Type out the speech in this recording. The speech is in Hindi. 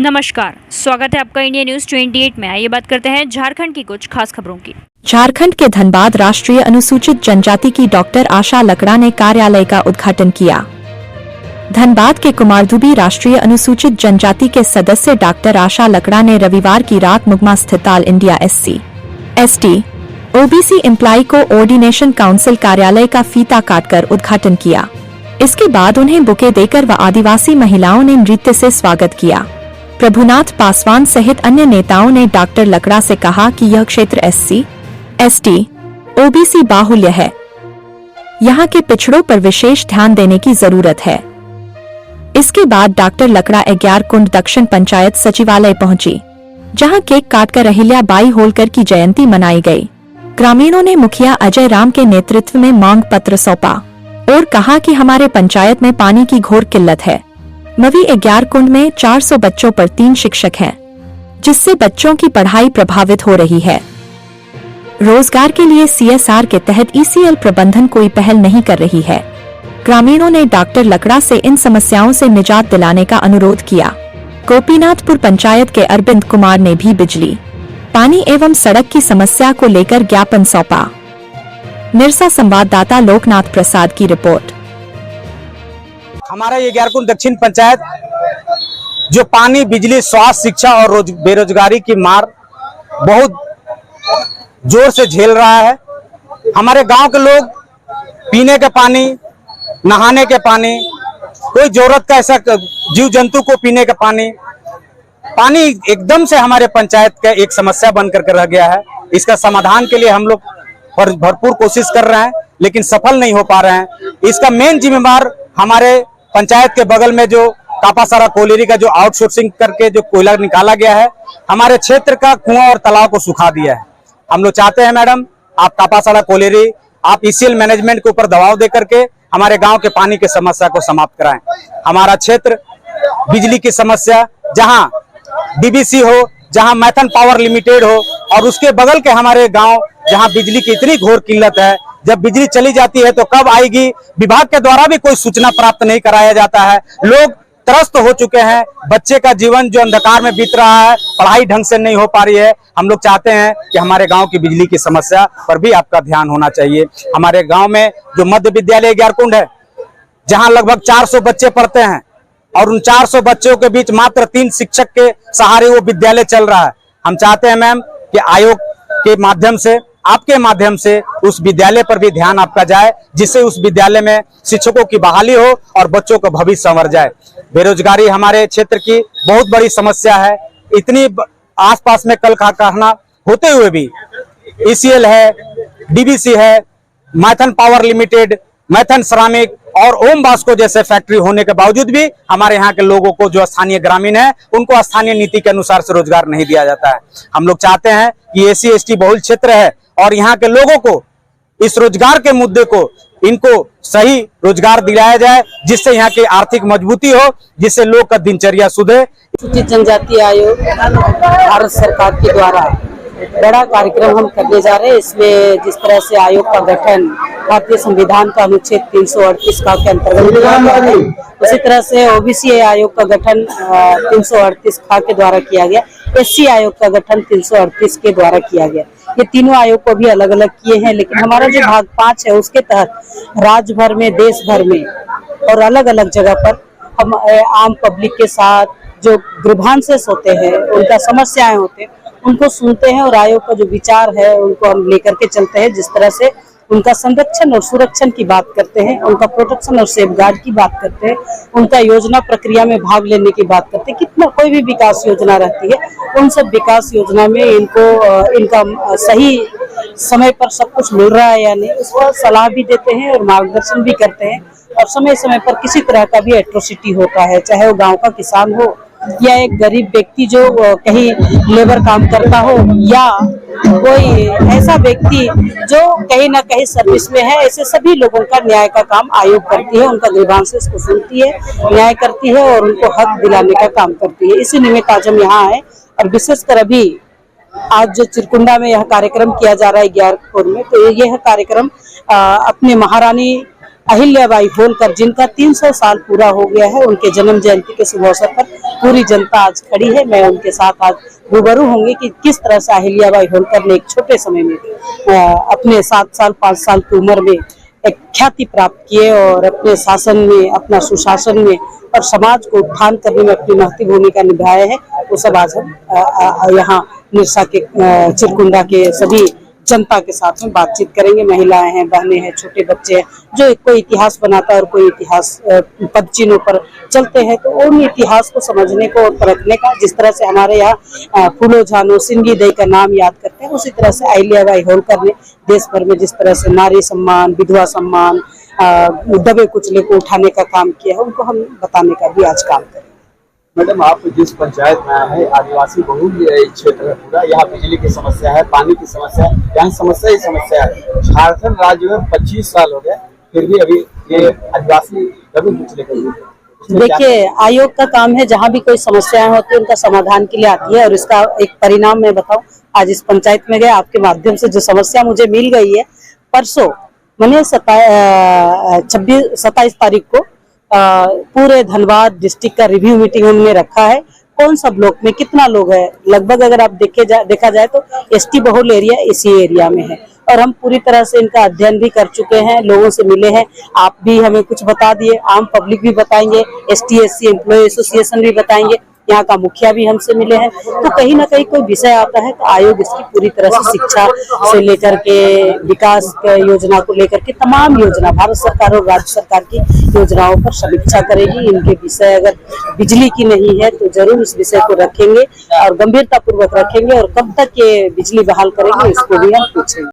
नमस्कार, स्वागत है आपका इंडिया न्यूज 28 में। आइए बात करते हैं झारखंड की कुछ खास खबरों की। झारखंड के धनबाद राष्ट्रीय अनुसूचित जनजाति की डॉक्टर आशा लकड़ा ने कार्यालय का उद्घाटन किया। धनबाद के कुमारधुबी राष्ट्रीय अनुसूचित जनजाति के सदस्य डॉक्टर आशा लकड़ा ने रविवार की रात मुगमा स्थित all India SC, ST, OBC employee coordination council कार्यालय का फीता काटकर उद्घाटन किया। इसके बाद उन्हें बुके देकर व आदिवासी महिलाओं ने नृत्य से स्वागत किया। प्रभुनाथ पासवान सहित अन्य नेताओं ने डॉक्टर लकड़ा से कहा कि यह क्षेत्र SC, ST, OBC बाहुल्य है। यहाँ के पिछड़ों पर विशेष ध्यान देने की जरूरत है। इसके बाद डॉक्टर लकड़ा 11 कुंड दक्षिण पंचायत सचिवालय पहुंची, जहां केक काटकर अहिल्याबाई होलकर की जयंती मनाई गई। ग्रामीणों ने मुखिया अजय राम के नेतृत्व में मांग पत्र सौंपा और कहा कि हमारे पंचायत में पानी की घोर किल्लत है। मवी 11 कुंड में 400 बच्चों पर 3 शिक्षक हैं, जिससे बच्चों की पढ़ाई प्रभावित हो रही है। रोजगार के लिए CSR के तहत ECL प्रबंधन कोई पहल नहीं कर रही है। ग्रामीणों ने डॉक्टर लकड़ा से इन समस्याओं से निजात दिलाने का अनुरोध किया। गोपीनाथपुर पंचायत के अरविंद कुमार ने भी बिजली, पानी एवं सड़क की समस्या को लेकर ज्ञापन सौंपा। निरसा संवाददाता लोकनाथ प्रसाद की रिपोर्ट। हमारा ये 11 कुंड दक्षिण पंचायत जो पानी, बिजली, स्वास्थ्य, शिक्षा और बेरोजगारी की मार बहुत जोर से झेल रहा है। हमारे गांव के लोग पीने का पानी, नहाने के पानी, कोई जरूरत का ऐसा जीव जंतु को पीने का पानी एकदम से हमारे पंचायत का एक समस्या बनकर के रह गया है। इसका समाधान के लिए हम लोग भरपूर कोशिश कर रहे हैं, लेकिन सफल नहीं हो पा रहे हैं। इसका मेन जिम्मेदार हमारे पंचायत के बगल में जो कापासारा कोयलेरी का जो आउटसोर्सिंग करके जो कोयला निकाला गया है, हमारे क्षेत्र का कुआं और तालाब को सुखा दिया है। हम लोग चाहते हैं मैडम, आप कापासारा कोयलेरी, आप ECL मैनेजमेंट के ऊपर दबाव दे करके हमारे गांव के पानी की समस्या को समाप्त कराएं। हमारा क्षेत्र बिजली की समस्या, जहां DBC हो, जहां मैथन पावर लिमिटेड हो, और उसके बगल के हमारे गांव जहां बिजली की इतनी घोर किल्लत है, जब बिजली चली जाती है तो कब आएगी, विभाग के द्वारा भी कोई सूचना प्राप्त नहीं कराया जाता है। लोग त्रस्त हो चुके हैं, बच्चे का जीवन जो अंधकार में बीत रहा है, पढ़ाई ढंग से नहीं हो पा रही है। हम लोग चाहते हैं कि हमारे गांव की बिजली की समस्या पर भी आपका ध्यान होना चाहिए। हमारे गांव में जो मध्य विद्यालय 11 कुंड है, जहां लगभग 400 बच्चे पढ़ते हैं और उन 400 बच्चों के बीच मात्र 3 शिक्षक के सहारे वो विद्यालय चल रहा है। हम चाहते हैं मैम कि आयोग के माध्यम से, आपके माध्यम से उस विद्यालय पर भी ध्यान आपका जाए, जिससे उस विद्यालय में शिक्षकों की बहाली हो और बच्चों का भविष्य संवर जाए। बेरोजगारी हमारे क्षेत्र की बहुत बड़ी समस्या है। इतनी आसपास में कल कारखाना होते हुए भी ECL है, DBC है, Maithon power limited, Maithon ceramic और ओम बास्को जैसे फैक्ट्री होने के बावजूद भी हमारे यहाँ के लोगों को, जो स्थानीय ग्रामीण है, उनको स्थानीय नीति के अनुसार से रोजगार नहीं दिया जाता है। हम लोग चाहते हैं कि SC ST बहुल क्षेत्र है और यहाँ के लोगों को इस रोजगार के मुद्दे को, इनको सही रोजगार दिलाया जाए, जिससे यहाँ की आर्थिक मजबूती हो, जिससे लोग का दिनचर्या सुधरे। अनुसूचित जनजाति आयोग भारत सरकार के द्वारा बड़ा कार्यक्रम हम करने जा रहे हैं। इसमें जिस तरह से आयोग का गठन भारतीय संविधान का अनुच्छेद 338 का के अंतर्गत किया गया है, उसी तरह से OBC आयोग का गठन 338 खा के द्वारा किया गया, SC आयोग का गठन 338 के द्वारा किया गया। ये तीनों आयोग को भी अलग अलग किए हैं, लेकिन हमारा जो भाग 5 है उसके तहत राज्य भर में, देश भर में और अलग अलग जगह पर हम आम पब्लिक के साथ जो ग्रीवांसेस होते हैं, उनका समस्याएं होते हैं, उनको सुनते हैं और आयोग का जो विचार है उनको हम लेकर के चलते हैं। जिस तरह से उनका संरक्षण और सुरक्षण की बात करते हैं, उनका प्रोटेक्शन और सेफगार्ड की बात करते हैं, उनका योजना प्रक्रिया में भाग लेने की बात करते हैं। कितना कोई भी विकास योजना रहती है, उन सब विकास योजना में इनका सही समय पर सब कुछ मिल रहा है या नहीं, उस पर सलाह भी देते हैं और मार्गदर्शन भी करते हैं। और समय समय पर किसी तरह का भी एट्रोसिटी होता है, चाहे वो गाँव का किसान हो या एक गरीब व्यक्ति जो कहीं लेबर काम करता हो, या कोई ऐसा व्यक्ति जो कहीं ना कहीं सर्विस में है, ऐसे सभी लोगों का न्याय का काम आयोग करती है। उनका ग्रीवांसेस को सुनती है, न्याय करती है और उनको हक दिलाने का काम करती है। इसी निमित्त आज हम यहाँ आए और विशेषकर अभी आज जो चिरकुंडा में यह कार्यक्रम किया जा रहा है 11 कुंड में, तो यह कार्यक्रम अपने महारानी अहिल्याबाई होलकर, जिनका 300 साल पूरा हो गया है, उनके जन्म जयंती के शुभ अवसर पर पूरी जनता आज खड़ी है। मैं उनके साथ आज रूबरू होंगी कि किस तरह से अहिल्याबाई होलकर ने एक छोटे समय में अपने 7 साल 5 साल की उम्र में एक ख्याति प्राप्त किए और अपने शासन में, अपना सुशासन में और समाज को उत्थान करने में अपनी महती भूमिका निभाए हैं। वो सब आज हम यहाँ निरसा के चिरकुंडा के सभी जनता के साथ में बातचीत करेंगे। महिलाएं हैं, बहनें हैं, छोटे बच्चे हैं, जो कोई इतिहास बनाता है और कोई इतिहास पद चिन्हों पर चलते हैं, तो उन इतिहास को समझने को और परखने का, जिस तरह से हमारे यहाँ फूलो झानो सिंगी दई का नाम याद करते हैं, उसी तरह से अहिल्याबाई होलकर ने देश भर में जिस तरह से नारी सम्मान, विधवा सम्मान, दबे कुचले को उठाने का काम किया है, उनको हम बताने का भी आज काम करें। मैडम, आप जिस पंचायत में आए हैं, आदिवासी बहुल क्षेत्र है पूरा, यहाँ बिजली की समस्या है, पानी की समस्या है, यहाँ समस्या ही समस्या है। झारखंड राज्य में 25 साल हो गए, फिर भी अभी ये आदिवासी दबे कुचले गए। देखिए, आयोग का काम है, जहाँ भी कोई समस्याएं होती है उनका समाधान के लिए आती है, और इसका एक परिणाम मैं बताऊं, आज इस पंचायत में गए, आपके माध्यम से जो समस्या मुझे मिल गई है, परसों मैंने 27 तारीख को पूरे धनबाद डिस्ट्रिक्ट का रिव्यू मीटिंग हमने रखा है। कौन सा ब्लॉक में कितना लोग है, लगभग अगर आप देखा जाए तो एसटी बहुल एरिया इसी एरिया में है, और हम पूरी तरह से इनका अध्ययन भी कर चुके हैं, लोगों से मिले हैं। आप भी हमें कुछ बता दिए, आम पब्लिक भी बताएंगे, ST/SC एम्प्लॉय एसोसिएशन भी बताएंगे, यहाँ का मुखिया भी हमसे मिले हैं। तो कहीं ना कहीं कोई विषय आता है तो आयोग इसकी पूरी तरह से शिक्षा से लेकर के विकास योजना को लेकर के तमाम योजना, भारत सरकार और राज्य सरकार की योजनाओं पर समीक्षा करेगी। इनके विषय अगर बिजली की नहीं है तो जरूर इस विषय को रखेंगे और गंभीरता पूर्वक रखेंगे, और कब तक ये बिजली बहाल करेंगे इसको भी हम पूछेंगे।